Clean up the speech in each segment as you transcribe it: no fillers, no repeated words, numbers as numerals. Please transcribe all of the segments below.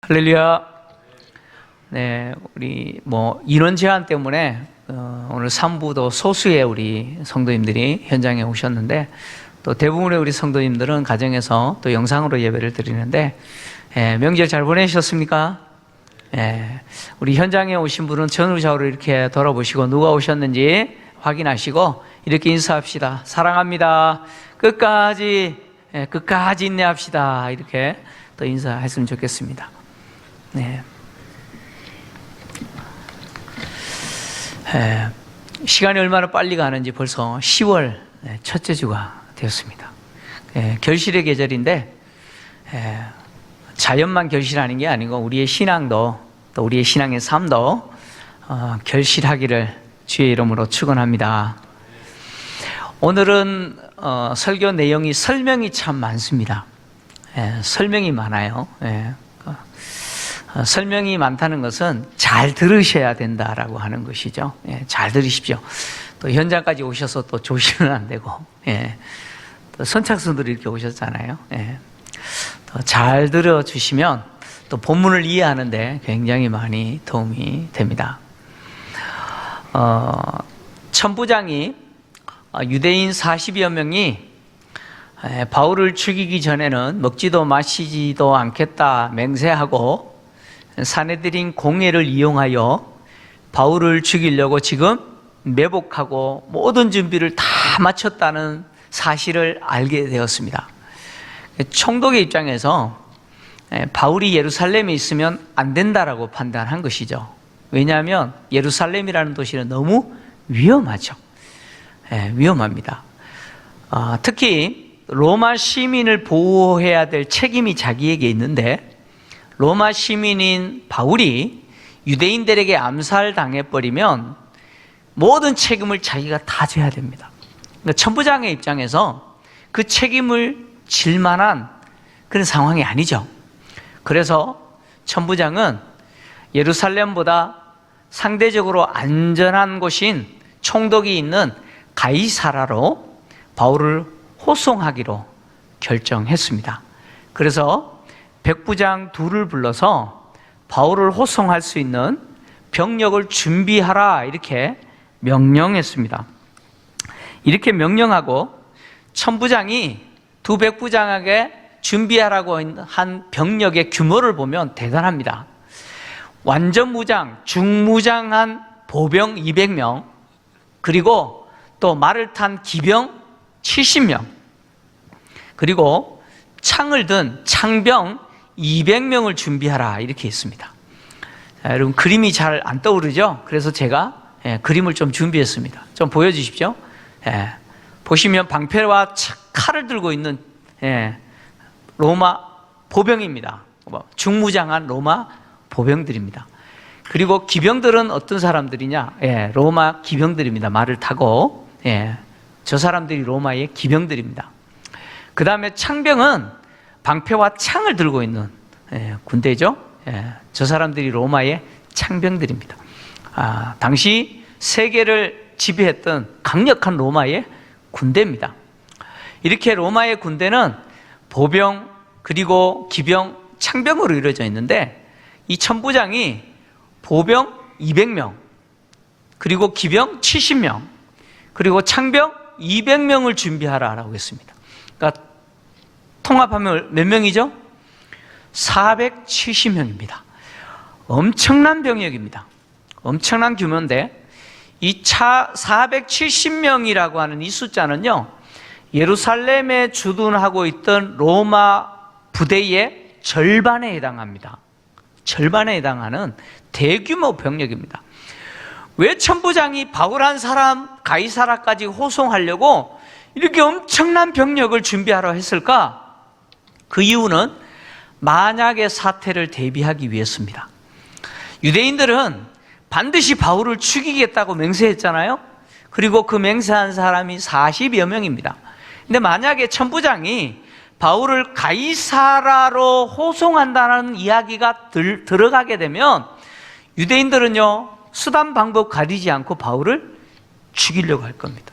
할렐루야. 네, 우리 인원 제한 때문에 오늘 3부도 소수의 우리 성도님들이 현장에 오셨는데, 또 대부분의 우리 성도님들은 가정에서 또 영상으로 예배를 드리는데, 명절 잘 보내셨습니까? 우리 현장에 오신 분은 전후좌우로 이렇게 돌아보시고 누가 오셨는지 확인하시고 이렇게 인사합시다. 사랑합니다. 끝까지 인내합시다. 이렇게 또 인사했으면 좋겠습니다. 네. 시간이 얼마나 빨리 가는지 벌써 10월 첫째 주가 되었습니다. 결실의 계절인데, 자연만 결실하는 게 아니고 우리의 신앙도, 또 우리의 신앙의 삶도 결실하기를 주의 이름으로 축원합니다. 오늘은 설교 내용이 설명이 참 많습니다. 설명이 많아요. 설명이 많다는 것은 잘 들으셔야 된다라고 하는 것이죠. 잘 들으십시오. 또 현장까지 오셔서 또 조시면 안 되고, 또 선착순들이 이렇게 오셨잖아요. 또 잘 들어주시면 또 본문을 이해하는데 굉장히 많이 도움이 됩니다. 천부장이 유대인 40여 명이 바울을 죽이기 전에는 먹지도 마시지도 않겠다 맹세하고 사내들인 공회를 이용하여 바울을 죽이려고 지금 매복하고 모든 준비를 다 마쳤다는 사실을 알게 되었습니다. 총독의 입장에서 바울이 예루살렘에 있으면 안 된다라고 판단한 것이죠. 왜냐하면 예루살렘이라는 도시는 너무 위험하죠. 위험합니다. 특히 로마 시민을 보호해야 될 책임이 자기에게 있는데, 로마 시민인 바울이 유대인들에게 암살당해버리면 모든 책임을 자기가 다 져야 됩니다. 그러니까 천부장의 입장에서 그 책임을 질 만한 그런 상황이 아니죠. 그래서 천부장은 예루살렘보다 상대적으로 안전한 곳인 총독이 있는 가이사라로 바울을 호송하기로 결정했습니다. 그래서 백부장 둘을 불러서 바울을 호송할 수 있는 병력을 준비하라 이렇게 명령했습니다. 이렇게 명령하고 천부장이 두 백부장에게 준비하라고 한 병력의 규모를 보면 대단합니다. 완전 무장, 중무장한 보병 200명, 그리고 또 말을 탄 기병 70명, 그리고 창을 든 창병 200명을 준비하라 이렇게 있습니다. 여러분, 그림이 잘 안 떠오르죠? 그래서 제가 그림을 좀 준비했습니다. 좀 보여주십시오. 보시면 방패와 칼을 들고 있는 로마 보병입니다. 중무장한 로마 보병들입니다. 그리고 기병들은 어떤 사람들이냐? 로마 기병들입니다. 말을 타고. 저 사람들이 로마의 기병들입니다. 그 다음에 창병은 방패와 창을 들고 있는 군대죠. 저 사람들이 로마의 창병들입니다. 당시 세계를 지배했던 강력한 로마의 군대입니다. 이렇게 로마의 군대는 보병, 그리고 기병, 창병으로 이루어져 있는데, 이 천부장이 보병 200명, 그리고 기병 70명, 그리고 창병 200명을 준비하라라고 했습니다. 그러니까 통합하면 몇 명이죠? 470명입니다. 엄청난 병력입니다. 엄청난 규모인데, 이 470명이라고 하는 이 숫자는요, 예루살렘에 주둔하고 있던 로마 부대의 절반에 해당합니다. 절반에 해당하는 대규모 병력입니다. 왜 천부장이 바울 한 사람 가이사라까지 호송하려고 이렇게 엄청난 병력을 준비하러 했을까? 그 이유는 만약의 사태를 대비하기 위해서입니다. 유대인들은 반드시 바울을 죽이겠다고 맹세했잖아요. 그리고 그 맹세한 사람이 40여 명입니다. 근데 만약에 천부장이 바울을 가이사라로 호송한다는 이야기가 들어가게 되면 유대인들은요, 수단 방법 가리지 않고 바울을 죽이려고 할 겁니다.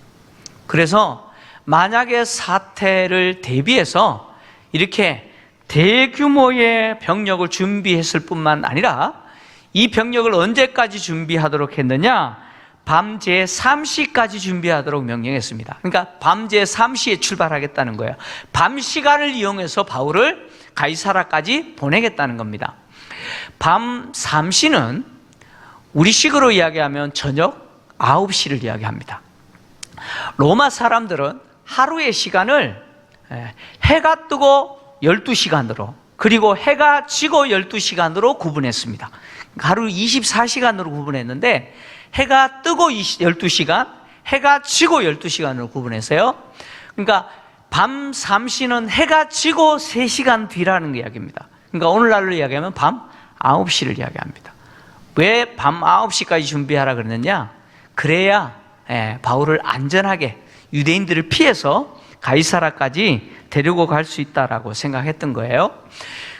그래서 만약의 사태를 대비해서 이렇게 대규모의 병력을 준비했을 뿐만 아니라 이 병력을 언제까지 준비하도록 했느냐? 밤 제3시까지 준비하도록 명령했습니다. 그러니까 밤 제3시에 출발하겠다는 거예요. 밤 시간을 이용해서 바울을 가이사라까지 보내겠다는 겁니다. 밤 3시는 우리식으로 이야기하면 저녁 9시를 이야기합니다. 로마 사람들은 하루의 시간을 해가 뜨고 12시간으로 그리고 해가 지고 12시간으로 구분했습니다. 하루 24시간으로 구분했는데 해가 뜨고 12시간, 해가 지고 12시간으로 구분했어요. 그러니까 밤 3시는 해가 지고 3시간 뒤라는 이야기입니다. 그러니까 오늘날로 이야기하면 밤 9시를 이야기합니다. 왜 밤 9시까지 준비하라 그랬느냐? 그래야 바울을 안전하게 유대인들을 피해서 가이사라까지 데리고 갈 수 있다라고 생각했던 거예요.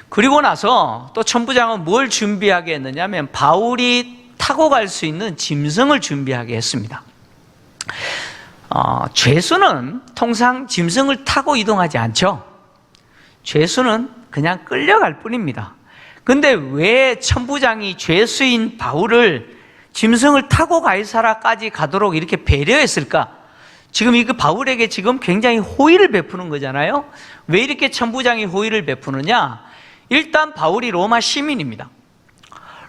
그리고 나서 또 천부장은 뭘 준비하게 했느냐면 바울이 타고 갈 수 있는 짐승을 준비하게 했습니다. 죄수는 통상 짐승을 타고 이동하지 않죠. 죄수는 그냥 끌려갈 뿐입니다. 근데 왜 천부장이 죄수인 바울을 짐승을 타고 가이사라까지 가도록 이렇게 배려했을까? 지금 이 바울에게 지금 굉장히 호의를 베푸는 거잖아요. 왜 이렇게 천부장이 호의를 베푸느냐? 일단 바울이 로마 시민입니다.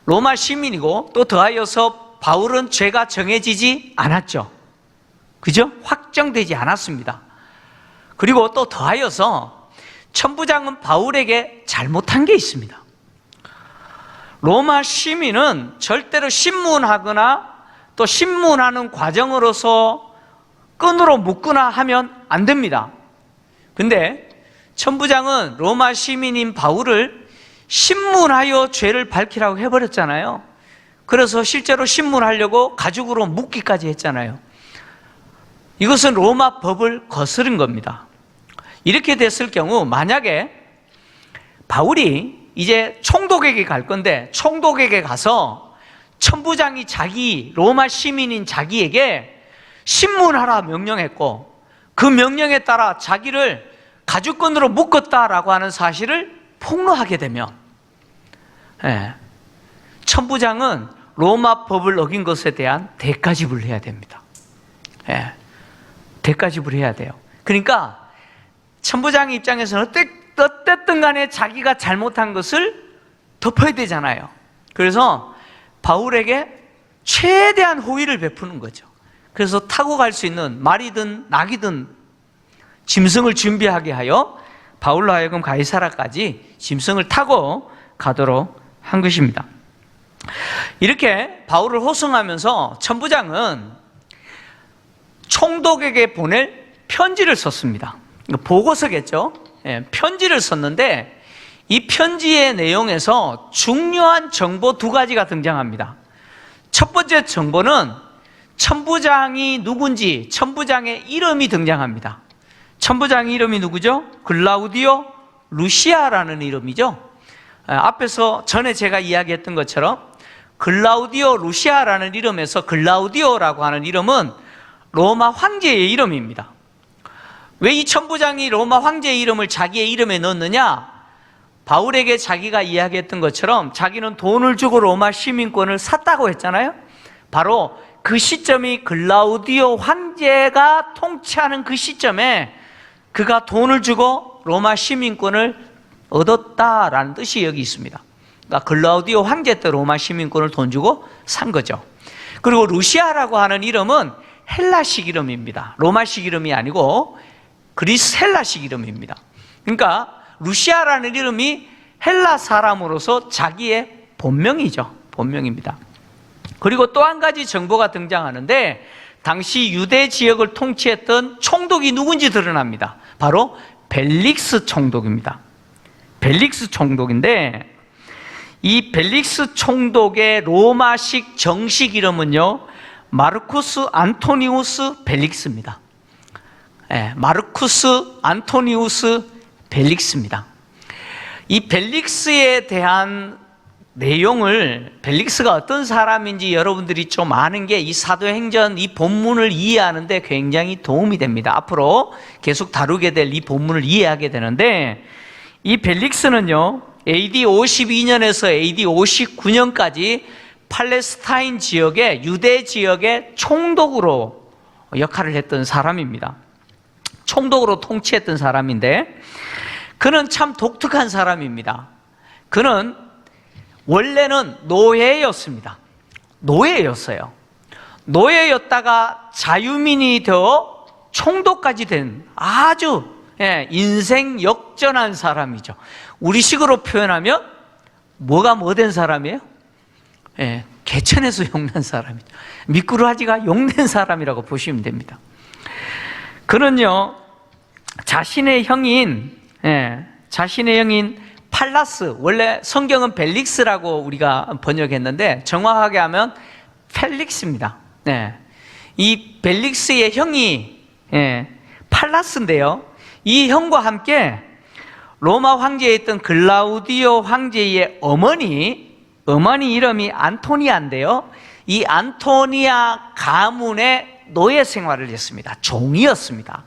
로마 시민이고 또 더하여서 바울은 죄가 정해지지 않았죠. 그죠? 확정되지 않았습니다. 그리고 또 더하여서 천부장은 바울에게 잘못한 게 있습니다. 로마 시민은 절대로 신문하거나 또 신문하는 과정으로서 끈으로 묶거나 하면 안 됩니다. 근데 천부장은 로마 시민인 바울을 신문하여 죄를 밝히라고 해버렸잖아요. 그래서 실제로 신문하려고 가죽으로 묶기까지 했잖아요. 이것은 로마 법을 거스른 겁니다. 이렇게 됐을 경우 만약에 바울이 이제 총독에게 갈 건데 총독에게 가서 천부장이 자기 로마 시민인 자기에게 신문하라 명령했고 그 명령에 따라 자기를 가죽끈으로 묶었다라고 하는 사실을 폭로하게 되면 천부장은 로마 법을 어긴 것에 대한 대가지불을 해야 됩니다. 대가지불을 해야 돼요. 그러니까 천부장 입장에서는 어쨌든 간에 자기가 잘못한 것을 덮어야 되잖아요. 그래서 바울에게 최대한 호의를 베푸는 거죠. 그래서 타고 갈 수 있는 말이든 낙이든 짐승을 준비하게 하여 바울로 하여금 가이사라까지 짐승을 타고 가도록 한 것입니다. 이렇게 바울을 호송하면서 천부장은 총독에게 보낼 편지를 썼습니다. 보고서겠죠. 편지를 썼는데 이 편지의 내용에서 중요한 정보 두 가지가 등장합니다. 첫 번째 정보는 천부장이 누군지 천부장의 이름이 등장합니다. 천부장의 이름이 누구죠? 글라우디오 루시아라는 이름이죠. 앞에서 전에 제가 이야기했던 것처럼 글라우디오 루시아라는 이름에서 글라우디오라고 하는 이름은 로마 황제의 이름입니다. 왜 이 천부장이 로마 황제의 이름을 자기의 이름에 넣었느냐? 바울에게 자기가 이야기했던 것처럼 자기는 돈을 주고 로마 시민권을 샀다고 했잖아요. 바로 그 시점이 글라우디오 황제가 통치하는 그 시점에 그가 돈을 주고 로마 시민권을 얻었다라는 뜻이 여기 있습니다. 그러니까 글라우디오 황제 때 로마 시민권을 돈 주고 산 거죠. 그리고 루시아라고 하는 이름은 헬라식 이름입니다. 로마식 이름이 아니고 그리스 헬라식 이름입니다. 그러니까 루시아라는 이름이 헬라 사람으로서 자기의 본명이죠. 본명입니다. 그리고 또 한 가지 정보가 등장하는데 당시 유대 지역을 통치했던 총독이 누군지 드러납니다. 바로 벨릭스 총독입니다. 벨릭스 총독인데 이 벨릭스 총독의 로마식 정식 이름은요 마르쿠스 안토니우스 벨릭스입니다. 마르쿠스 안토니우스 벨릭스입니다. 이 벨릭스에 대한 내용을 벨릭스가 어떤 사람인지 여러분들이 좀 아는 게 이 사도행전 이 본문을 이해하는 데 굉장히 도움이 됩니다. 앞으로 계속 다루게 될 이 본문을 이해하게 되는데 이 벨릭스는요, AD 52년에서 AD 59년까지 팔레스타인 지역의 유대 지역의 총독으로 역할을 했던 사람입니다. 총독으로 통치했던 사람인데 그는 참 독특한 사람입니다. 그는 원래는 노예였습니다. 노예였어요. 노예였다가 자유민이 되어 총독까지 된 아주 인생 역전한 사람이죠. 우리식으로 표현하면 뭐가 뭐 된 사람이에요? 개천에서 용난 사람이죠. 미꾸라지가 용된 사람이라고 보시면 됩니다. 그는요, 자신의 형인 팔라스, 원래 성경은 벨릭스라고 우리가 번역했는데 정확하게 하면 펠릭스입니다. 이 벨릭스의 형이 팔라스인데요, 이 형과 함께 로마 황제에 있던 글라우디오 황제의 어머니 이름이 안토니아인데요, 이 안토니아 가문의 노예 생활을 했습니다. 종이었습니다.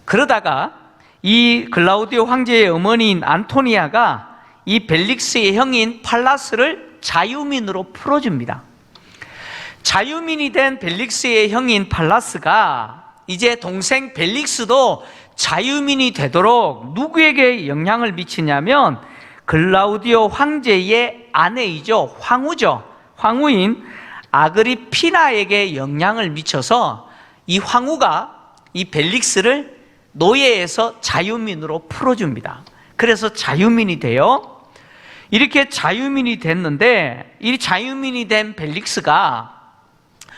그러다가 이 글라우디오 황제의 어머니인 안토니아가 이 벨릭스의 형인 팔라스를 자유민으로 풀어줍니다. 자유민이 된 벨릭스의 형인 팔라스가 이제 동생 벨릭스도 자유민이 되도록 누구에게 영향을 미치냐면 글라우디오 황제의 아내이죠, 황후인 아그리피나에게 영향을 미쳐서 이 황후가 이 벨릭스를 노예에서 자유민으로 풀어줍니다. 그래서 자유민이 돼요. 이렇게 자유민이 됐는데 이 자유민이 된 벨릭스가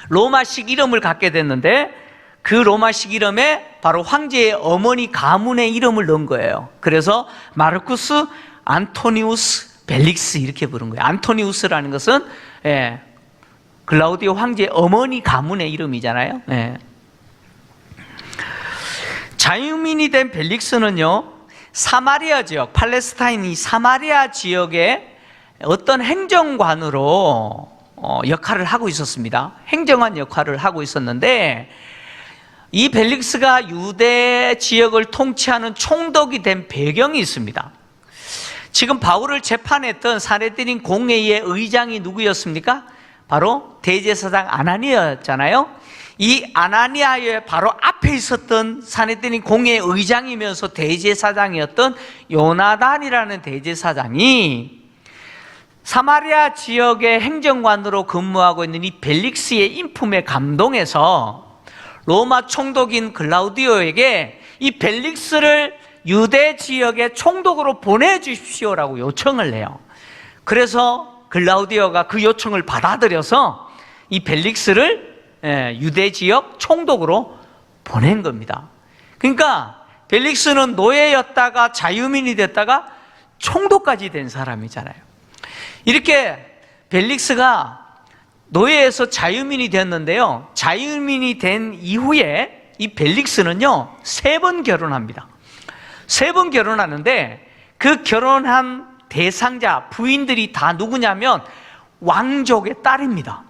로마식 이름을 갖게 됐는데 그 로마식 이름에 바로 황제의 어머니 가문의 이름을 넣은 거예요. 그래서 마르쿠스 안토니우스 벨릭스 이렇게 부른 거예요. 안토니우스라는 것은 글라우디오 황제의 어머니 가문의 이름이잖아요. 자유민이 된 벨릭스는요, 사마리아 지역, 팔레스타인이 사마리아 지역의 어떤 행정관으로 역할을 하고 있었습니다. 행정관 역할을 하고 있었는데 이 벨릭스가 유대 지역을 통치하는 총독이 된 배경이 있습니다. 지금 바울을 재판했던 사내들인 공회의 의장이 누구였습니까? 바로 대제사장 아나니아였잖아요. 이 아나니아의 바로 앞에 있었던 사내들인 공회의 의장이면서 대제사장이었던 요나단이라는 대제사장이 사마리아 지역의 행정관으로 근무하고 있는 이 벨릭스의 인품에 감동해서 로마 총독인 글라우디오에게 이 벨릭스를 유대 지역의 총독으로 보내주십시오라고 요청을 해요. 그래서 글라우디오가 그 요청을 받아들여서 이 벨릭스를 유대 지역 총독으로 보낸 겁니다. 그러니까 벨릭스는 노예였다가 자유민이 됐다가 총독까지 된 사람이잖아요. 이렇게 벨릭스가 노예에서 자유민이 됐는데요, 자유민이 된 이후에 이 벨릭스는요 3번 결혼합니다. 3번 결혼하는데 그 결혼한 대상자 부인들이 다 누구냐면 왕족의 딸입니다.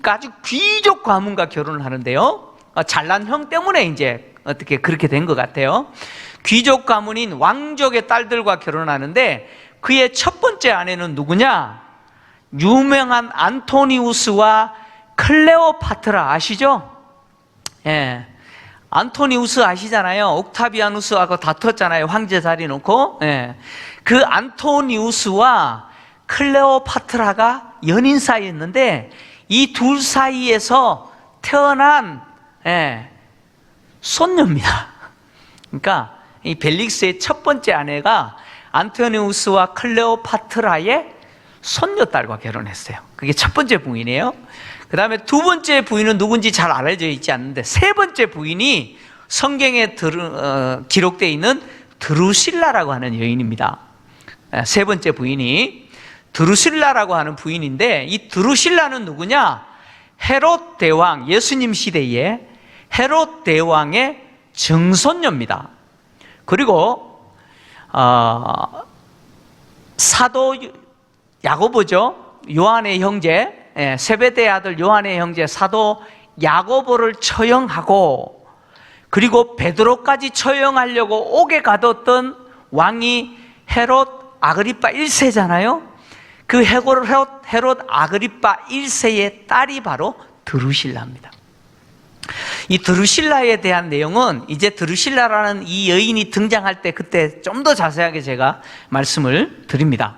그러니까 아주 귀족 가문과 결혼을 하는데요, 잘난 형 때문에 이제 어떻게 그렇게 된 것 같아요. 귀족 가문인 왕족의 딸들과 결혼하는데 그의 첫 번째 아내는 누구냐? 유명한 안토니우스와 클레오파트라 아시죠? 안토니우스 아시잖아요. 옥타비아누스하고 다퉜잖아요. 황제 자리 놓고. 그 안토니우스와 클레오파트라가 연인 사이였는데 이 둘 사이에서 태어난 손녀입니다. 그러니까 이 벨릭스의 첫 번째 아내가 안토니우스와 클레오파트라의 손녀딸과 결혼했어요. 그게 첫 번째 부인이에요. 그 다음에 두 번째 부인은 누군지 잘 알려져 있지 않는데 세 번째 부인이 성경에 기록되어 있는 드루실라라고 하는 여인입니다. 세 번째 부인이 드루실라라고 하는 부인인데 이 드루실라는 누구냐? 헤롯 대왕, 예수님 시대에 헤롯 대왕의 증손녀입니다. 그리고 사도 야고보죠. 요한의 형제, 세베대의 아들 요한의 형제 사도 야고보를 처형하고 그리고 베드로까지 처형하려고 옥에 가뒀던 왕이 헤롯 아그리파 1세잖아요. 그 헤롯 아그리파 1세의 딸이 바로 드루실라입니다. 이 드루실라에 대한 내용은 이제 드루실라라는 이 여인이 등장할 때 그때 좀 더 자세하게 제가 말씀을 드립니다.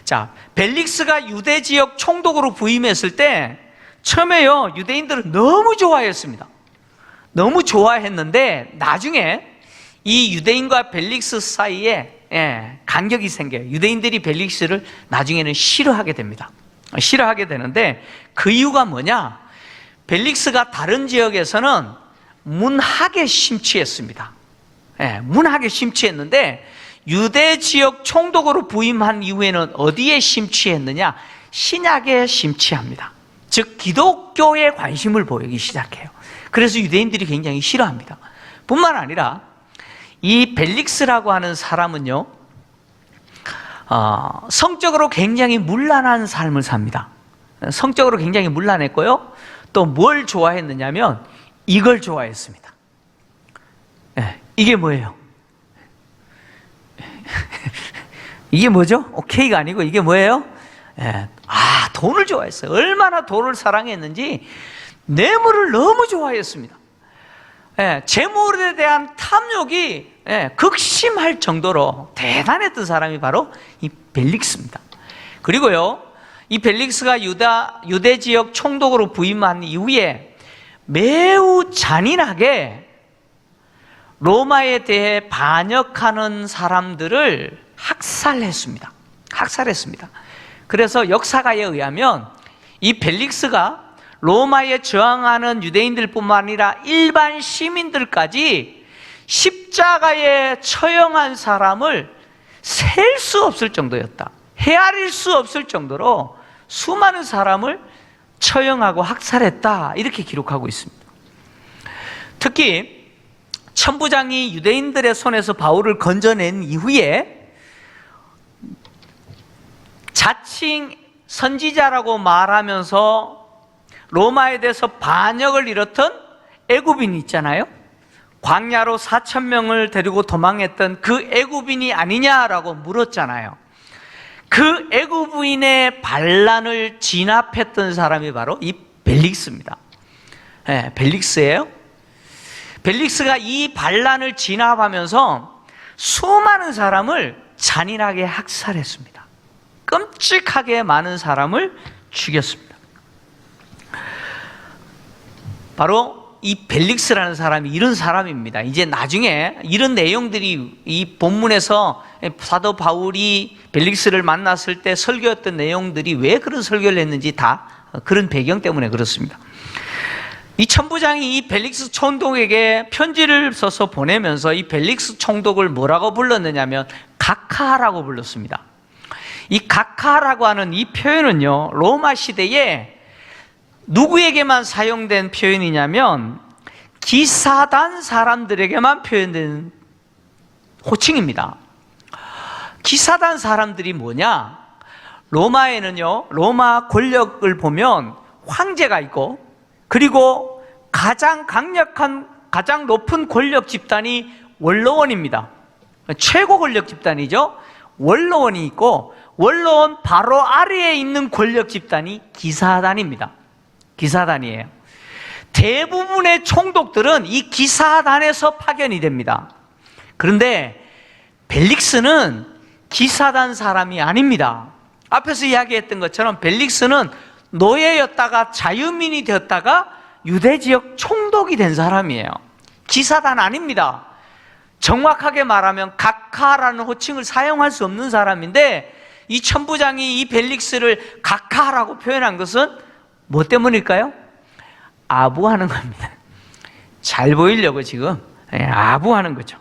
자, 벨릭스가 유대 지역 총독으로 부임했을 때 처음에요, 유대인들은 너무 좋아했습니다. 너무 좋아했는데 나중에 이 유대인과 벨릭스 사이에 간격이 생겨요. 유대인들이 벨릭스를 나중에는 싫어하게 됩니다. 싫어하게 되는데 그 이유가 뭐냐? 벨릭스가 다른 지역에서는 문학에 심취했습니다. 문학에 심취했는데 유대 지역 총독으로 부임한 이후에는 어디에 심취했느냐? 신약에 심취합니다. 즉 기독교에 관심을 보이기 시작해요. 그래서 유대인들이 굉장히 싫어합니다. 뿐만 아니라 이 벨릭스라고 하는 사람은요, 성적으로 굉장히 문란한 삶을 삽니다. 성적으로 굉장히 문란했고요, 또 뭘 좋아했느냐면 이걸 좋아했습니다. 이게 뭐예요? 이게 뭐죠? K가 아니고 이게 뭐예요? 돈을 좋아했어요. 얼마나 돈을 사랑했는지 뇌물을 너무 좋아했습니다. 재물에 대한 탐욕이 극심할 정도로 대단했던 사람이 바로 이 벨릭스입니다. 그리고요, 이 벨릭스가 유대 지역 총독으로 부임한 이후에 매우 잔인하게 로마에 대해 반역하는 사람들을 학살했습니다. 그래서 역사가에 의하면 이 벨릭스가 로마에 저항하는 유대인들뿐만 아니라 일반 시민들까지 십자가에 처형한 사람을 셀 수 없을 정도였다. 헤아릴 수 없을 정도로 수많은 사람을 처형하고 학살했다, 이렇게 기록하고 있습니다. 특히 천부장이 유대인들의 손에서 바울을 건져낸 이후에 자칭 선지자라고 말하면서 로마에 대해서 반역을 일으켰던 애굽인이 있잖아요. 광야로 4,000명을 데리고 도망했던 그 애굽인이 아니냐라고 물었잖아요. 그 애굽인의 반란을 진압했던 사람이 바로 이 벨릭스입니다. 벨릭스예요. 벨릭스가 이 반란을 진압하면서 수많은 사람을 잔인하게 학살했습니다. 끔찍하게 많은 사람을 죽였습니다. 바로 이 벨릭스라는 사람이 이런 사람입니다. 이제 나중에 이런 내용들이 이 본문에서 사도 바울이 벨릭스를 만났을 때 설교했던 내용들이 왜 그런 설교를 했는지 다 그런 배경 때문에 그렇습니다. 이 천부장이 이 벨릭스 총독에게 편지를 써서 보내면서 이 벨릭스 총독을 뭐라고 불렀느냐면 각하라고 불렀습니다. 이 각하라고 하는 이 표현은요, 로마 시대에 누구에게만 사용된 표현이냐면 기사단 사람들에게만 표현된 호칭입니다. 기사단 사람들이 뭐냐? 로마에는요, 로마 권력을 보면 황제가 있고, 그리고 가장 강력한, 가장 높은 권력 집단이 원로원입니다. 최고 권력 집단이죠. 원로원이 있고, 원로원 바로 아래에 있는 권력 집단이 기사단입니다. 기사단이에요. 대부분의 총독들은 이 기사단에서 파견이 됩니다. 그런데 벨릭스는 기사단 사람이 아닙니다. 앞에서 이야기했던 것처럼 벨릭스는 노예였다가 자유민이 되었다가 유대 지역 총독이 된 사람이에요. 기사단 아닙니다. 정확하게 말하면 각하라는 호칭을 사용할 수 없는 사람인데, 이 천부장이 이 벨릭스를 각하라고 표현한 것은 뭐 때문일까요? 아부하는 겁니다. 잘 보이려고 지금 아부하는 거죠.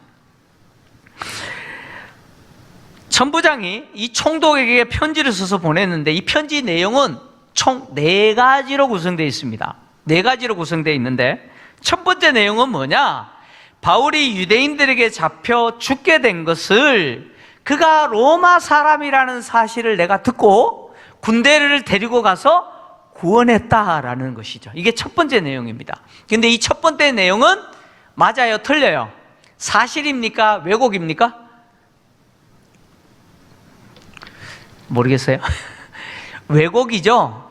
천부장이 이 총독에게 편지를 써서 보냈는데 이 편지 내용은 총 4가지로 구성되어 있습니다. 4가지로 구성되어 있는데 첫 번째 내용은 뭐냐? 바울이 유대인들에게 잡혀 죽게 된 것을 그가 로마 사람이라는 사실을 내가 듣고 군대를 데리고 가서 구원했다라는 것이죠. 이게 첫 번째 내용입니다. 근데 이 첫 번째 내용은 맞아요, 틀려요? 사실입니까? 왜곡입니까? 모르겠어요? 왜곡이죠.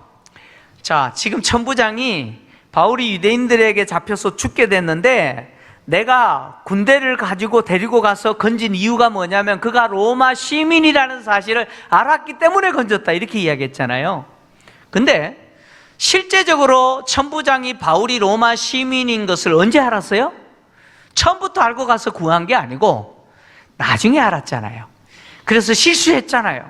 자, 지금 천부장이 바울이 유대인들에게 잡혀서 죽게 됐는데 내가 군대를 가지고 데리고 가서 건진 이유가 뭐냐면 그가 로마 시민이라는 사실을 알았기 때문에 건졌다, 이렇게 이야기했잖아요. 근데 실제적으로 천부장이 바울이 로마 시민인 것을 언제 알았어요? 처음부터 알고 가서 구한 게 아니고 나중에 알았잖아요. 그래서 실수했잖아요.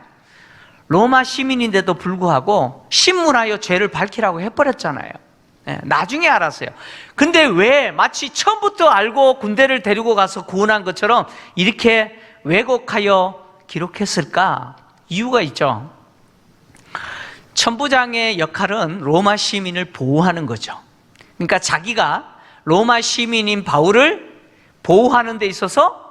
로마 시민인데도 불구하고 신문하여 죄를 밝히라고 해버렸잖아요. 나중에 알았어요. 근데 왜 마치 처음부터 알고 군대를 데리고 가서 구원한 것처럼 이렇게 왜곡하여 기록했을까? 이유가 있죠. 천부장의 역할은 로마 시민을 보호하는 거죠. 그러니까 자기가 로마 시민인 바울을 보호하는 데 있어서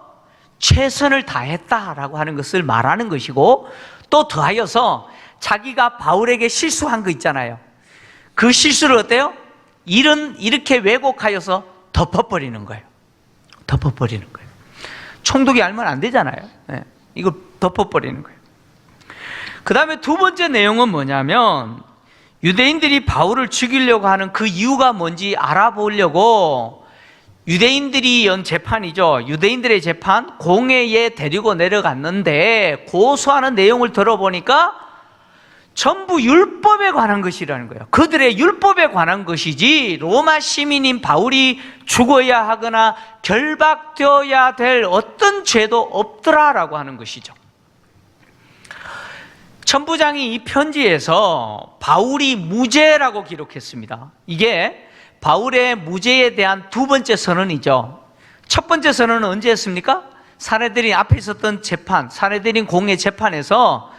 최선을 다했다라고 하는 것을 말하는 것이고, 또 더하여서 자기가 바울에게 실수한 거 있잖아요. 그 실수를 어때요? 이렇게 왜곡하여서 덮어버리는 거예요. 덮어버리는 거예요. 총독이 알면 안 되잖아요. 이거 덮어버리는 거예요. 그 다음에 두 번째 내용은 뭐냐면 유대인들이 바울을 죽이려고 하는 그 이유가 뭔지 알아보려고 유대인들이 연 재판이죠. 유대인들의 재판, 공회에 데리고 내려갔는데 고소하는 내용을 들어보니까 전부 율법에 관한 것이라는 거예요. 그들의 율법에 관한 것이지 로마 시민인 바울이 죽어야 하거나 결박되어야 될 어떤 죄도 없더라라고 하는 것이죠. 천부장이 이 편지에서 바울이 무죄라고 기록했습니다. 이게 바울의 무죄에 대한 두 번째 선언이죠. 첫 번째 선언은 언제 했습니까? 사내들인 앞에 있었던 재판, 사내들인 공회 재판에서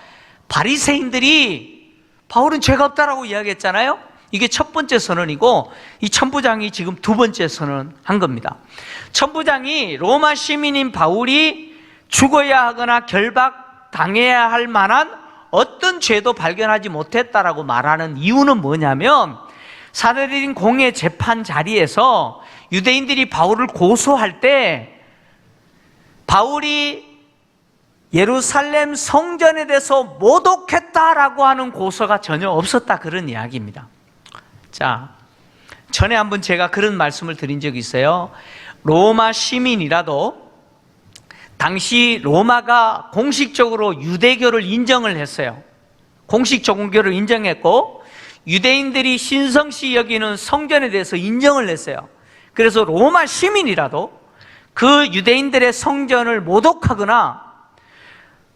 바리새인들이 바울은 죄가 없다라고 이야기했잖아요. 이게 첫 번째 선언이고, 이 천부장이 지금 두 번째 선언한 겁니다. 천부장이 로마 시민인 바울이 죽어야 하거나 결박당해야 할 만한 어떤 죄도 발견하지 못했다라고 말하는 이유는 뭐냐면, 사내들인 공회 재판 자리에서 유대인들이 바울을 고소할 때 바울이 예루살렘 성전에 대해서 모독했다라고 하는 고소가 전혀 없었다, 그런 이야기입니다. 자, 전에 한번 제가 그런 말씀을 드린 적이 있어요. 로마 시민이라도 당시 로마가 공식적으로 유대교를 인정을 했어요. 공식 종교를 인정했고 유대인들이 신성시 여기는 성전에 대해서 인정을 했어요. 그래서 로마 시민이라도 그 유대인들의 성전을 모독하거나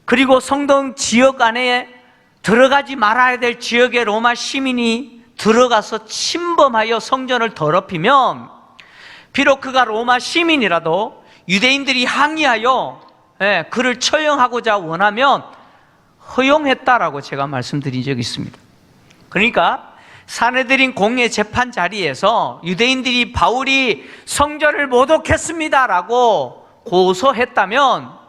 그리고 성동 지역 안에 들어가지 말아야 될 지역에 로마 시민이 들어가서 침범하여 성전을 더럽히면 비록 그가 로마 시민이라도 유대인들이 항의하여 그를 처형하고자 원하면 허용했다라고 제가 말씀드린 적이 있습니다. 그러니까 사내들인 공회 재판 자리에서 유대인들이 바울이 성전을 모독했습니다라고 고소했다면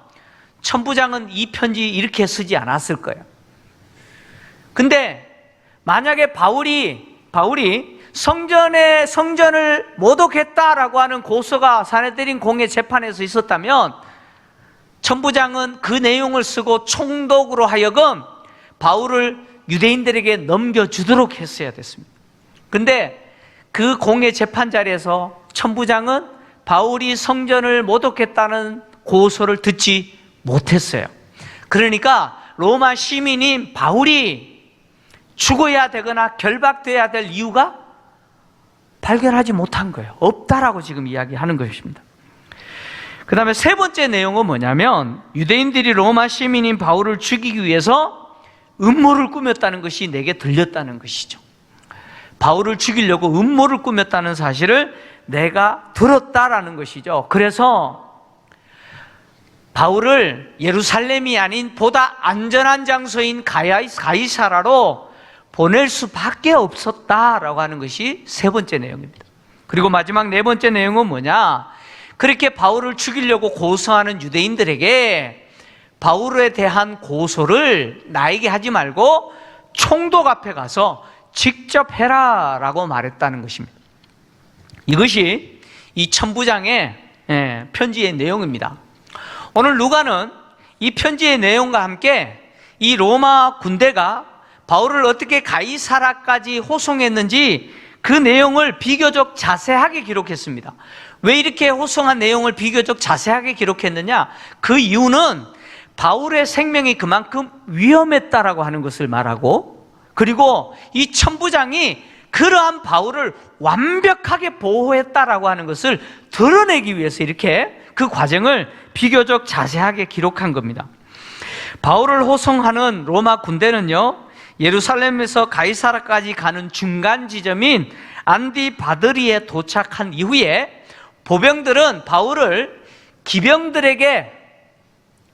천부장은 이 편지 이렇게 쓰지 않았을 거예요. 근데 만약에 바울이 성전을 모독했다라고 하는 고소가 사내들인 공회 재판에서 있었다면 천부장은 그 내용을 쓰고 총독으로 하여금 바울을 유대인들에게 넘겨주도록 했어야 됐습니다. 근데 그 공회 재판 자리에서 천부장은 바울이 성전을 모독했다는 고소를 듣지 못했어요. 그러니까 로마 시민인 바울이 죽어야 되거나 결박돼야 될 이유가 발견하지 못한 거예요. 없다라고 지금 이야기하는 것입니다. 그 다음에 세 번째 내용은 뭐냐면 유대인들이 로마 시민인 바울을 죽이기 위해서 음모를 꾸몄다는 것이 내게 들렸다는 것이죠. 바울을 죽이려고 음모를 꾸몄다는 사실을 내가 들었다라는 것이죠. 그래서 바울을 예루살렘이 아닌 보다 안전한 장소인 가이사라로 보낼 수밖에 없었다라고 하는 것이 세 번째 내용입니다. 그리고 마지막 네 번째 내용은 뭐냐? 그렇게 바울을 죽이려고 고소하는 유대인들에게 바울에 대한 고소를 나에게 하지 말고 총독 앞에 가서 직접 해라라고 말했다는 것입니다. 이것이 이 천부장의 편지의 내용입니다. 오늘 누가는 이 편지의 내용과 함께 이 로마 군대가 바울을 어떻게 가이사라까지 호송했는지 그 내용을 비교적 자세하게 기록했습니다. 왜 이렇게 호송한 내용을 비교적 자세하게 기록했느냐? 그 이유는 바울의 생명이 그만큼 위험했다라고 하는 것을 말하고, 그리고 이 천부장이 그러한 바울을 완벽하게 보호했다라고 하는 것을 드러내기 위해서 이렇게 그 과정을 비교적 자세하게 기록한 겁니다. 바울을 호송하는 로마 군대는요, 예루살렘에서 가이사라까지 가는 중간 지점인 안디바드리에 도착한 이후에 보병들은 바울을 기병들에게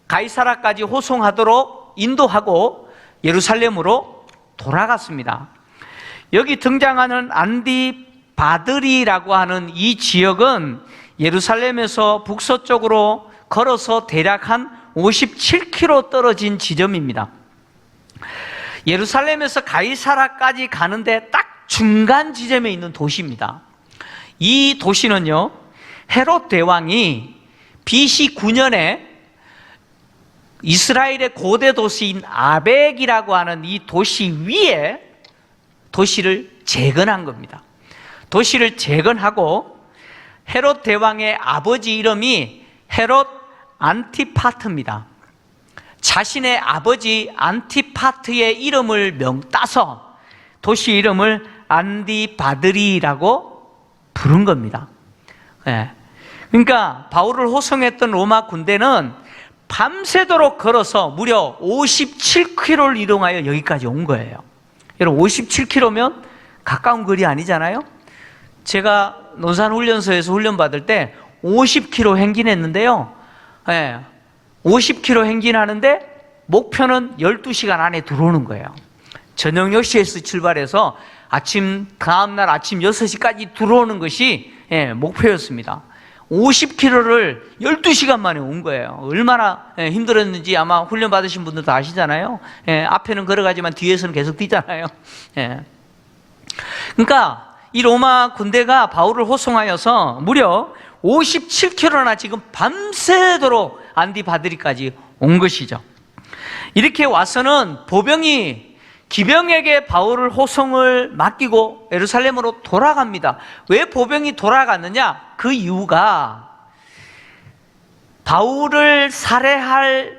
가이사라까지 호송하도록 인도하고 예루살렘으로 돌아갔습니다. 여기 등장하는 안디바드리라고 하는 이 지역은 예루살렘에서 북서쪽으로 걸어서 대략 한 57km 떨어진 지점입니다. 예루살렘에서 가이사라까지 가는데 딱 중간 지점에 있는 도시입니다. 이 도시는요, 헤롯 대왕이 BC 9년에 이스라엘의 고대 도시인 아벡이라고 하는 이 도시 위에 도시를 재건한 겁니다. 도시를 재건하고 헤롯 대왕의 아버지 이름이 헤롯 안티파트입니다. 자신의 아버지 안티파트의 이름을 따서 도시 이름을 안디바드리라고 부른 겁니다. 그러니까 바울을 호송했던 로마 군대는 밤새도록 걸어서 무려 57km를 이동하여 여기까지 온 거예요. 여러분, 57km면 가까운 거리 아니잖아요? 제가 논산훈련소에서 훈련받을 때 50km 행진했는데요. 50km 행진하는데 목표는 12시간 안에 들어오는 거예요. 저녁 6시에서 출발해서 다음날 아침 6시까지 들어오는 것이 목표였습니다. 50km를 12시간 만에 온 거예요. 얼마나 힘들었는지 아마 훈련 받으신 분들 다 아시잖아요. 앞에는 걸어가지만 뒤에서는 계속 뛰잖아요. 그러니까 이 로마 군대가 바울을 호송하여서 무려 57km나 지금 밤새도록 안디바드리까지 온 것이죠. 이렇게 와서는 보병이 기병에게 바울을 호송을 맡기고 예루살렘으로 돌아갑니다. 왜 보병이 돌아갔느냐? 그 이유가 바울을 살해할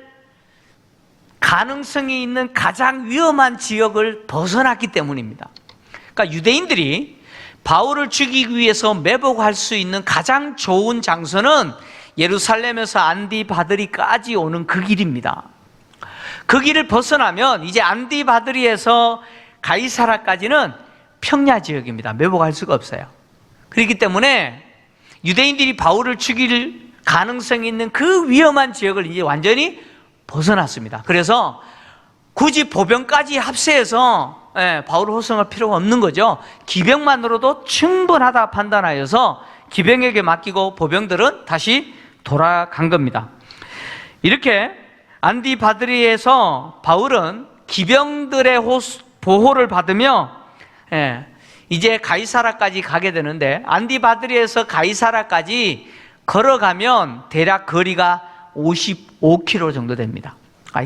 가능성이 있는 가장 위험한 지역을 벗어났기 때문입니다. 그러니까 유대인들이 바울을 죽이기 위해서 매복할 수 있는 가장 좋은 장소는 예루살렘에서 안디바드리까지 오는 그 길입니다. 그 길을 벗어나면 이제 안디바드리에서 가이사라까지는 평야 지역입니다. 매복할 수가 없어요. 그렇기 때문에 유대인들이 바울을 죽일 가능성이 있는 그 위험한 지역을 이제 완전히 벗어났습니다. 그래서 굳이 보병까지 합세해서 바울을 호송할 필요가 없는 거죠. 기병만으로도 충분하다 판단하여서 기병에게 맡기고 보병들은 다시 돌아간 겁니다. 이렇게 안디바드리에서 바울은 기병들의 보호를 받으며 이제 가이사라까지 가게 되는데, 안디바드리에서 가이사라까지 걸어가면 대략 거리가 55km 정도 됩니다.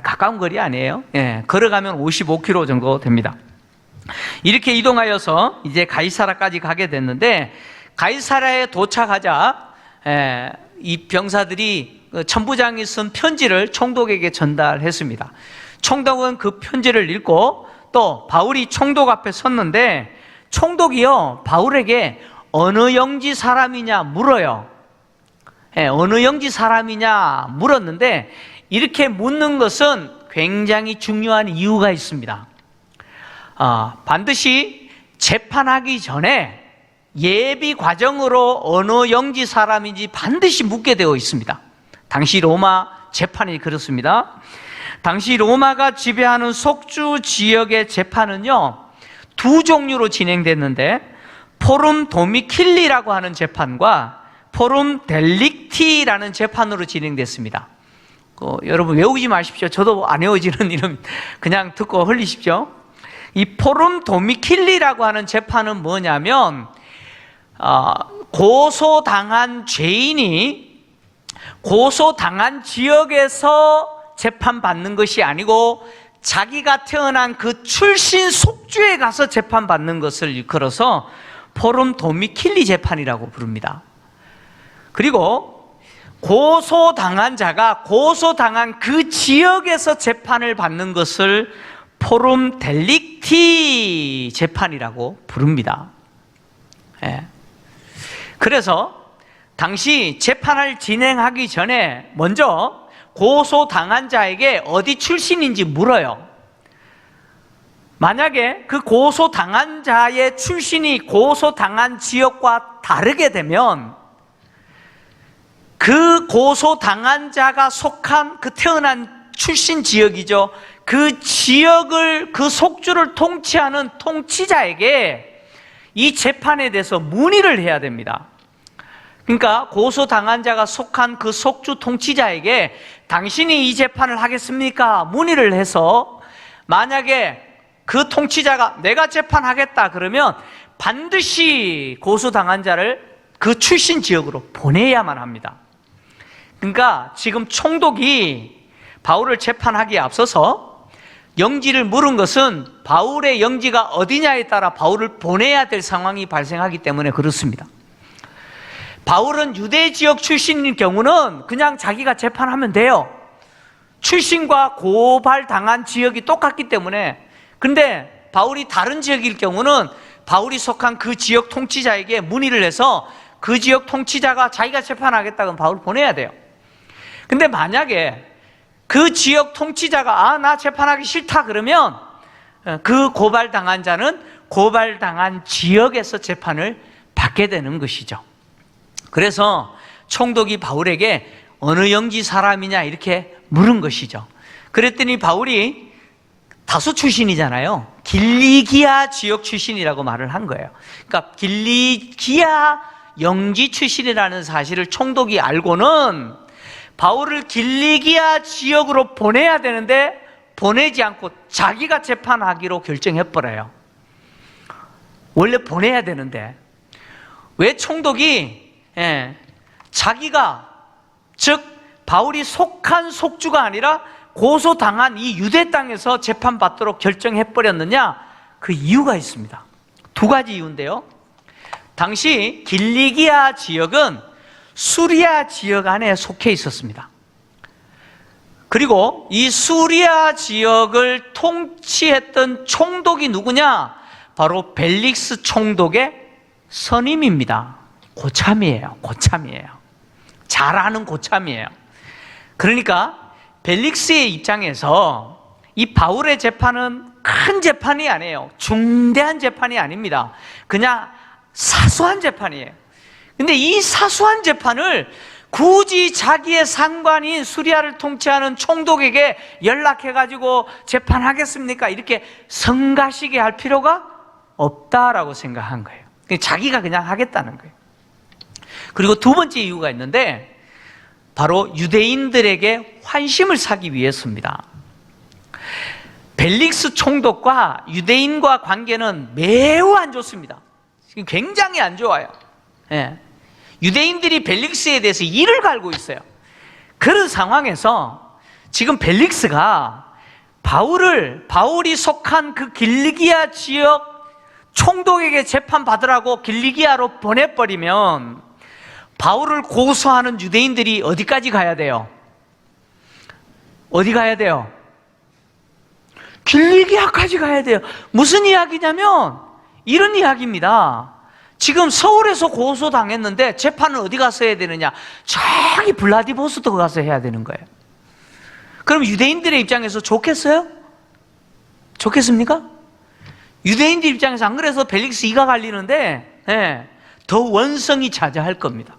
가까운 거리 아니에요. 걸어가면 55km 정도 됩니다. 이렇게 이동하여서 이제 가이사라까지 가게 됐는데, 가이사라에 도착하자 이 병사들이 천부장이 쓴 편지를 총독에게 전달했습니다. 총독은 그 편지를 읽고 또 바울이 총독 앞에 섰는데, 총독이요, 바울에게 어느 영지 사람이냐 물어요. 어느 영지 사람이냐 물었는데, 이렇게 묻는 것은 굉장히 중요한 이유가 있습니다. 반드시 재판하기 전에 예비 과정으로 어느 영지 사람인지 반드시 묻게 되어 있습니다. 당시 로마 재판이 그렇습니다. 당시 로마가 지배하는 속주 지역의 재판은요, 두 종류로 진행됐는데, 포rum 도미킬리라고 하는 재판과 포rum 델릭티라는 재판으로 진행됐습니다. 여러분 외우지 마십시오. 저도 안 외워지는 이름 그냥 듣고 흘리십시오. 이 포rum 도미킬리라고 하는 재판은 뭐냐면, 고소당한 죄인이 고소당한 지역에서 재판받는 것이 아니고 자기가 태어난 그 출신 속주에 가서 재판받는 것을 일컬어서 포럼 도미킬리 재판이라고 부릅니다. 그리고 고소당한 자가 고소당한 그 지역에서 재판을 받는 것을 포럼 델릭티 재판이라고 부릅니다. 예. 그래서 당시 재판을 진행하기 전에 먼저 고소당한 자에게 어디 출신인지 물어요. 만약에 그 고소당한 자의 출신이 고소당한 지역과 다르게 되면 그 고소당한 자가 속한 그 태어난 출신 지역이죠. 그 지역을, 그 속주를 통치하는 통치자에게 이 재판에 대해서 문의를 해야 됩니다. 그러니까 고소당한 자가 속한 그 속주 통치자에게 당신이 이 재판을 하겠습니까? 문의를 해서 만약에 그 통치자가 내가 재판하겠다 그러면 반드시 고소당한 자를 그 출신 지역으로 보내야만 합니다. 그러니까 지금 총독이 바울을 재판하기에 앞서서 영지를 물은 것은 바울의 영지가 어디냐에 따라 바울을 보내야 될 상황이 발생하기 때문에 그렇습니다. 바울은 유대 지역 출신인 경우는 그냥 자기가 재판하면 돼요. 출신과 고발당한 지역이 똑같기 때문에. 근데 바울이 다른 지역일 경우는 바울이 속한 그 지역 통치자에게 문의를 해서 그 지역 통치자가 자기가 재판하겠다 그러면 바울을 보내야 돼요. 근데 만약에 그 지역 통치자가 나 재판하기 싫다 그러면 그 고발당한 자는 고발당한 지역에서 재판을 받게 되는 것이죠. 그래서 총독이 바울에게 어느 영지 사람이냐 이렇게 물은 것이죠. 그랬더니 바울이 다소 출신이잖아요. 길리기아 지역 출신이라고 말을 한 거예요. 그러니까 길리기아 영지 출신이라는 사실을 총독이 알고는 바울을 길리기아 지역으로 보내야 되는데 보내지 않고 자기가 재판하기로 결정해버려요. 원래 보내야 되는데 왜 총독이 자기가, 즉 바울이 속한 속주가 아니라 고소당한 이 유대 땅에서 재판받도록 결정해버렸느냐? 그 이유가 있습니다. 두 가지 이유인데요. 당시 길리기아 지역은 수리아 지역 안에 속해 있었습니다. 그리고 이 수리아 지역을 통치했던 총독이 누구냐? 바로 벨릭스 총독의 선임입니다. 고참이에요. 고참이에요. 잘 아는 고참이에요. 그러니까 벨릭스의 입장에서 이 바울의 재판은 큰 재판이 아니에요. 중대한 재판이 아닙니다. 그냥 사소한 재판이에요. 근데 이 사소한 재판을 굳이 자기의 상관인 수리아를 통치하는 총독에게 연락해가지고 재판하겠습니까? 이렇게 성가시게 할 필요가 없다라고 생각한 거예요. 자기가 그냥 하겠다는 거예요. 그리고 두 번째 이유가 있는데 바로 유대인들에게 환심을 사기 위해서입니다. 벨릭스 총독과 유대인과 관계는 매우 안 좋습니다. 굉장히 안 좋아요. 유대인들이 벨릭스에 대해서 이를 갈고 있어요. 그런 상황에서 지금 벨릭스가 바울이 속한 그 길리기아 지역 총독에게 재판받으라고 길리기아로 보내버리면 바울을 고소하는 유대인들이 어디까지 가야 돼요? 어디 가야 돼요? 길리기아까지 가야 돼요. 무슨 이야기냐면 이런 이야기입니다. 지금 서울에서 고소당했는데 재판은 어디 가서 해야 되느냐? 저기 블라디보스토크 가서 해야 되는 거예요. 그럼 유대인들의 입장에서 좋겠어요? 좋겠습니까? 유대인들 입장에서 안 그래서 벨릭스 이가 갈리는데 더 원성이 자자할 겁니다.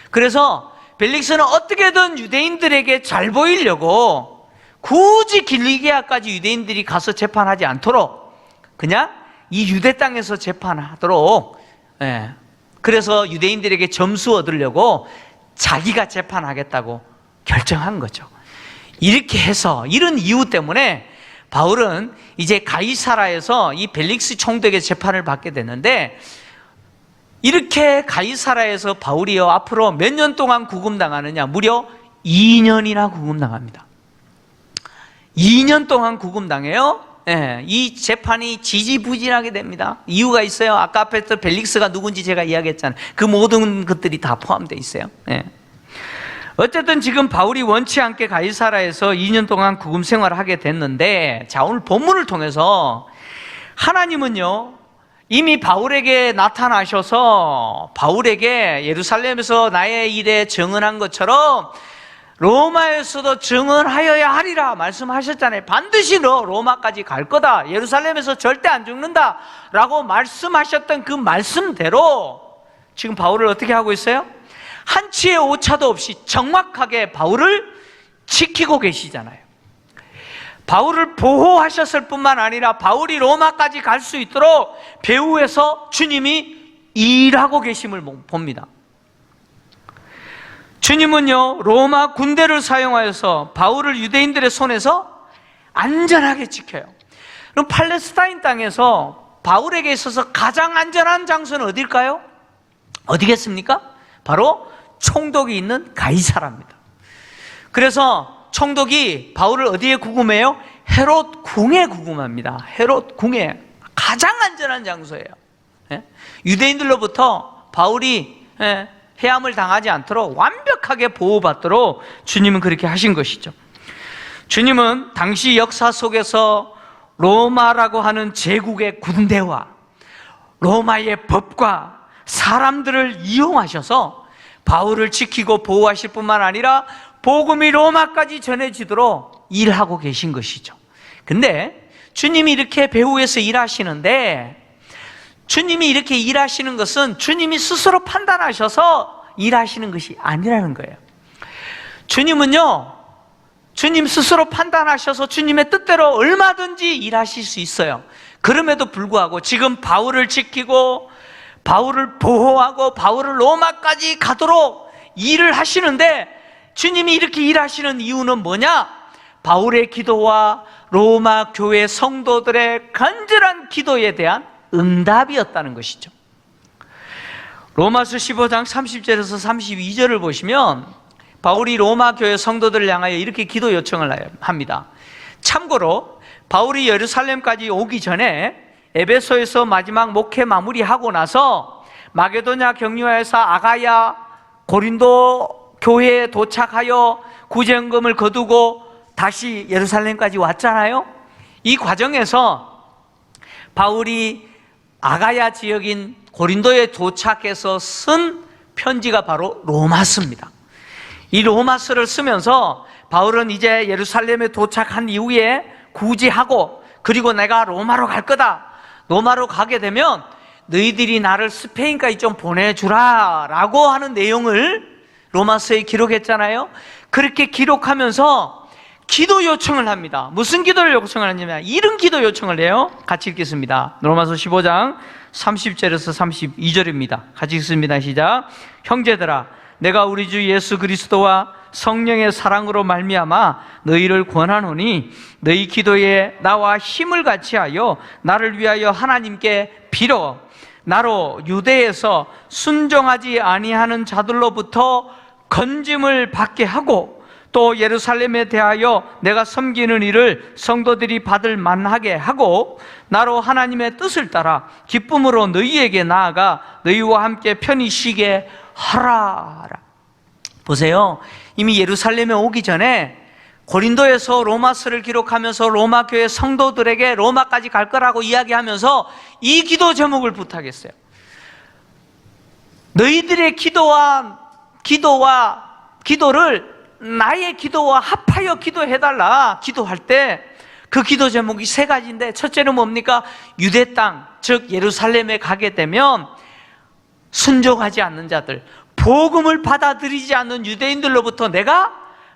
그래서 벨릭스는 어떻게든 유대인들에게 잘 보이려고 굳이 길리기아까지 유대인들이 가서 재판하지 않도록 그냥 이 유대 땅에서 재판하도록 그래서 유대인들에게 점수 얻으려고 자기가 재판하겠다고 결정한 거죠. 이렇게 해서 이런 이유 때문에 바울은 이제 가이사라에서 이 벨릭스 총독의 재판을 받게 됐는데 이렇게 가이사라에서 바울이요 앞으로 몇 년 동안 구금당하느냐? 무려 2년이나 구금당합니다. 2년 동안 구금당해요. 예, 이 재판이 지지부진하게 됩니다. 이유가 있어요. 아까 앞에 벨릭스가 누군지 제가 이야기했잖아요. 그 모든 것들이 다 포함되어 있어요. 예. 어쨌든 지금 바울이 원치 않게 가이사라에서 2년 동안 구금 생활을 하게 됐는데, 자, 오늘 본문을 통해서 하나님은요 이미 바울에게 나타나셔서 바울에게 예루살렘에서 나의 일에 증언한 것처럼 로마에서도 증언하여야 하리라 말씀하셨잖아요. 반드시 너 로마까지 갈 거다, 예루살렘에서 절대 안 죽는다 라고 말씀하셨던 그 말씀대로 지금 바울을 어떻게 하고 있어요? 한치의 오차도 없이 정확하게 바울을 지키고 계시잖아요. 바울을 보호하셨을 뿐만 아니라 바울이 로마까지 갈 수 있도록 배후에서 주님이 일하고 계심을 봅니다. 주님은요 로마 군대를 사용하여서 바울을 유대인들의 손에서 안전하게 지켜요. 그럼 팔레스타인 땅에서 바울에게 있어서 가장 안전한 장소는 어딜까요? 어디겠습니까? 바로 총독이 있는 가이사라입니다. 그래서 총독이 바울을 어디에 구금해요? 헤롯 궁에 구금합니다. 헤롯 궁에, 가장 안전한 장소예요. 유대인들로부터 바울이 해함을 당하지 않도록 완벽하게 보호받도록 주님은 그렇게 하신 것이죠. 주님은 당시 역사 속에서 로마라고 하는 제국의 군대와 로마의 법과 사람들을 이용하셔서 바울을 지키고 보호하실 뿐만 아니라 복음이 로마까지 전해지도록 일하고 계신 것이죠. 근데 주님이 이렇게 배후에서 일하시는데, 주님이 이렇게 일하시는 것은 주님이 스스로 판단하셔서 일하시는 것이 아니라는 거예요. 주님은요 주님 스스로 판단하셔서 주님의 뜻대로 얼마든지 일하실 수 있어요. 그럼에도 불구하고 지금 바울을 지키고 바울을 보호하고 바울을 로마까지 가도록 일을 하시는데, 주님이 이렇게 일하시는 이유는 뭐냐? 바울의 기도와 로마 교회 성도들의 간절한 기도에 대한 응답이었다는 것이죠. 로마서 15장 30절에서 32절을 보시면 바울이 로마 교회 성도들을 향하여 이렇게 기도 요청을 합니다. 참고로 바울이 예루살렘까지 오기 전에 에베소에서 마지막 목회 마무리하고 나서 마게도냐 격려해서 아가야 고린도 교회에 도착하여 구제금을 거두고 다시 예루살렘까지 왔잖아요. 이 과정에서 바울이 아가야 지역인 고린도에 도착해서 쓴 편지가 바로 로마서입니다. 이 로마서를 쓰면서 바울은 이제 예루살렘에 도착한 이후에 구제하고, 그리고 내가 로마로 갈 거다, 로마로 가게 되면 너희들이 나를 스페인까지 좀 보내주라 라고 하는 내용을 로마서에 기록했잖아요. 그렇게 기록하면서 기도 요청을 합니다. 무슨 기도를 요청을 하냐면 이런 기도 요청을 해요. 같이 읽겠습니다. 로마서 15장 30절에서 32절입니다. 같이 읽습니다. 시작. 형제들아, 내가 우리 주 예수 그리스도와 성령의 사랑으로 말미암아 너희를 권하노니 너희 기도에 나와 힘을 같이하여 나를 위하여 하나님께 빌어 나로 유대에서 순종하지 아니하는 자들로부터 건짐을 받게 하고, 또 예루살렘에 대하여 내가 섬기는 일을 성도들이 받을 만하게 하고, 나로 하나님의 뜻을 따라 기쁨으로 너희에게 나아가 너희와 함께 편히 쉬게 하라. 보세요. 이미 예루살렘에 오기 전에 고린도에서 로마서를 기록하면서 로마 교회 성도들에게 로마까지 갈 거라고 이야기하면서 이 기도 제목을 부탁했어요. 너희들의 기도를 나의 기도와 합하여 기도해달라. 기도할 때 그 기도 제목이 세 가지인데, 첫째는 뭡니까? 유대 땅, 즉 예루살렘에 가게 되면 순종하지 않는 자들, 복음을 받아들이지 않는 유대인들로부터 내가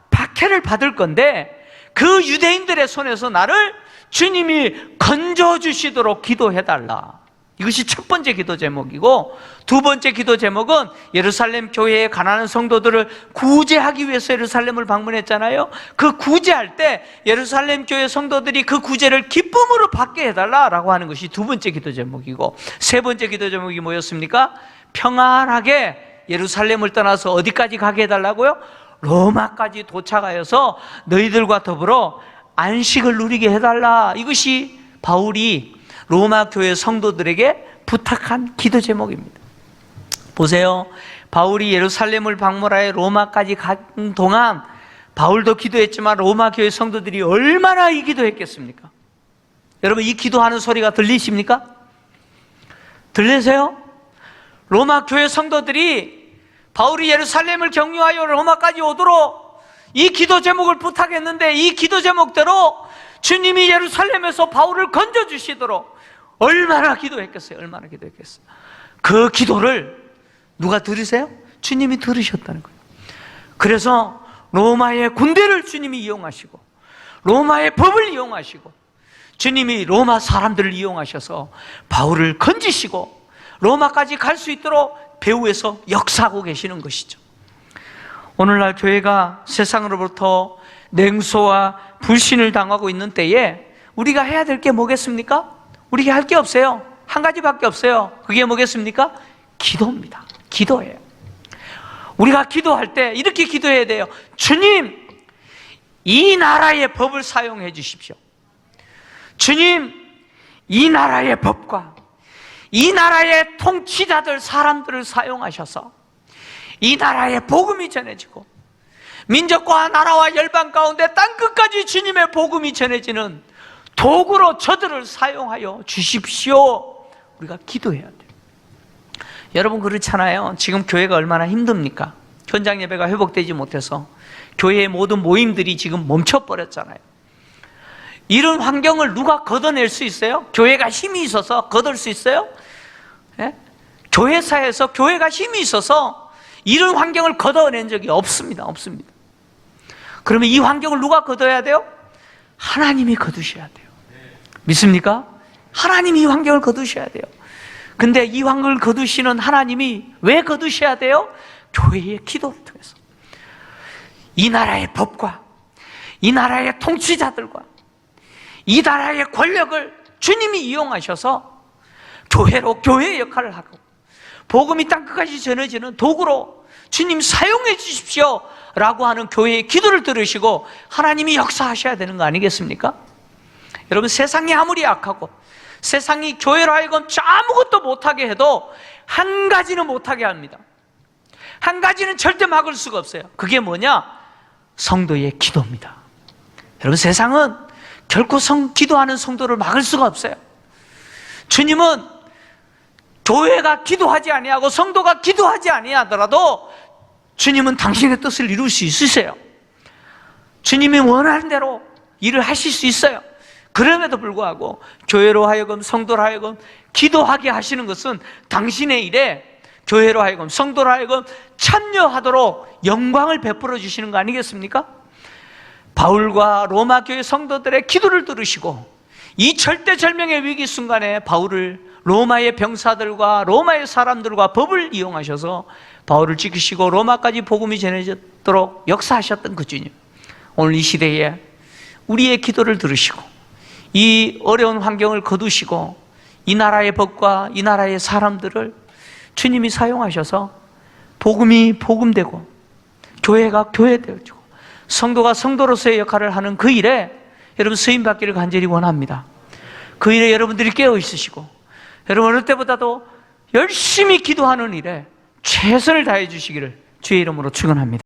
박해를 받을 건데, 그 유대인들의 손에서 나를 주님이 건져주시도록 기도해달라. 이것이 첫 번째 기도 제목이고, 두 번째 기도 제목은 예루살렘 교회에 가난한 성도들을 구제하기 위해서 예루살렘을 방문했잖아요. 그 구제할 때 예루살렘 교회 성도들이 그 구제를 기쁨으로 받게 해달라라고 하는 것이 두 번째 기도 제목이고, 세 번째 기도 제목이 뭐였습니까? 평안하게 예루살렘을 떠나서 어디까지 가게 해달라고요? 로마까지 도착하여서 너희들과 더불어 안식을 누리게 해달라. 이것이 바울이 로마 교회 성도들에게 부탁한 기도 제목입니다. 보세요. 바울이 예루살렘을 방문하여 로마까지 간 동안 바울도 기도했지만 로마 교회 성도들이 얼마나 이 기도했겠습니까? 여러분, 이 기도하는 소리가 들리십니까? 들리세요? 로마 교회 성도들이 바울이 예루살렘을 경유하여 로마까지 오도록 이 기도 제목을 부탁했는데, 이 기도 제목대로 주님이 예루살렘에서 바울을 건져주시도록 얼마나 기도했겠어요? 얼마나 기도했겠어요? 그 기도를 누가 들으세요? 주님이 들으셨다는 거예요. 그래서 로마의 군대를 주님이 이용하시고 로마의 법을 이용하시고 주님이 로마 사람들을 이용하셔서 바울을 건지시고 로마까지 갈 수 있도록 배후에서 역사하고 계시는 것이죠. 오늘날 교회가 세상으로부터 냉소와 불신을 당하고 있는 때에 우리가 해야 될 게 뭐겠습니까? 우리가 할 게 없어요. 한 가지밖에 없어요. 그게 뭐겠습니까? 기도입니다. 기도예요. 우리가 기도할 때 이렇게 기도해야 돼요. 주님, 이 나라의 법을 사용해 주십시오. 주님, 이 나라의 법과 이 나라의 통치자들, 사람들을 사용하셔서 이 나라의 복음이 전해지고 민족과 나라와 열방 가운데 땅끝까지 주님의 복음이 전해지는 도구로 저들을 사용하여 주십시오. 우리가 기도해야 돼요. 여러분, 그렇잖아요. 지금 교회가 얼마나 힘듭니까? 현장 예배가 회복되지 못해서 교회의 모든 모임들이 지금 멈춰버렸잖아요. 이런 환경을 누가 걷어낼 수 있어요? 교회가 힘이 있어서 걷을 수 있어요? 예? 교회사에서 교회가 힘이 있어서 이런 환경을 걷어낸 적이 없습니다. 없습니다. 그러면 이 환경을 누가 걷어야 돼요? 하나님이 거두셔야 돼요. 믿습니까? 하나님이 이 환경을 거두셔야 돼요. 근데 이 환경을 거두시는 하나님이 왜 거두셔야 돼요? 교회의 기도를 통해서. 이 나라의 법과 이 나라의 통치자들과 이 나라의 권력을 주님이 이용하셔서 교회로 교회의 역할을 하고 복음이 땅끝까지 전해지는 도구로 주님 사용해 주십시오 라고 하는 교회의 기도를 들으시고 하나님이 역사하셔야 되는 거 아니겠습니까? 여러분, 세상이 아무리 악하고 세상이 교회로 하여금 아무것도 못하게 해도 한 가지는 못하게 합니다. 한 가지는 절대 막을 수가 없어요. 그게 뭐냐? 성도의 기도입니다. 여러분, 세상은 결코 기도하는 성도를 막을 수가 없어요. 주님은 교회가 기도하지 아니하고 성도가 기도하지 아니하더라도 주님은 당신의 뜻을 이룰 수 있으세요. 주님이 원하는 대로 일을 하실 수 있어요. 그럼에도 불구하고 교회로 하여금 성도로 하여금 기도하게 하시는 것은 당신의 일에 교회로 하여금 성도로 하여금 참여하도록 영광을 베풀어 주시는 거 아니겠습니까? 바울과 로마 교회 성도들의 기도를 들으시고 이 절대절명의 위기 순간에 바울을 로마의 병사들과 로마의 사람들과 법을 이용하셔서 바울을 지키시고 로마까지 복음이 전해졌도록 역사하셨던 그 주님, 오늘 이 시대에 우리의 기도를 들으시고 이 어려운 환경을 거두시고 이 나라의 법과 이 나라의 사람들을 주님이 사용하셔서 복음이 복음되고 교회가 교회되어지고 성도가 성도로서의 역할을 하는 그 일에 여러분 쓰임받기를 간절히 원합니다. 그 일에 여러분들이 깨어 있으시고 여러분 어느 때보다도 열심히 기도하는 일에 최선을 다해 주시기를 주의 이름으로 축원합니다.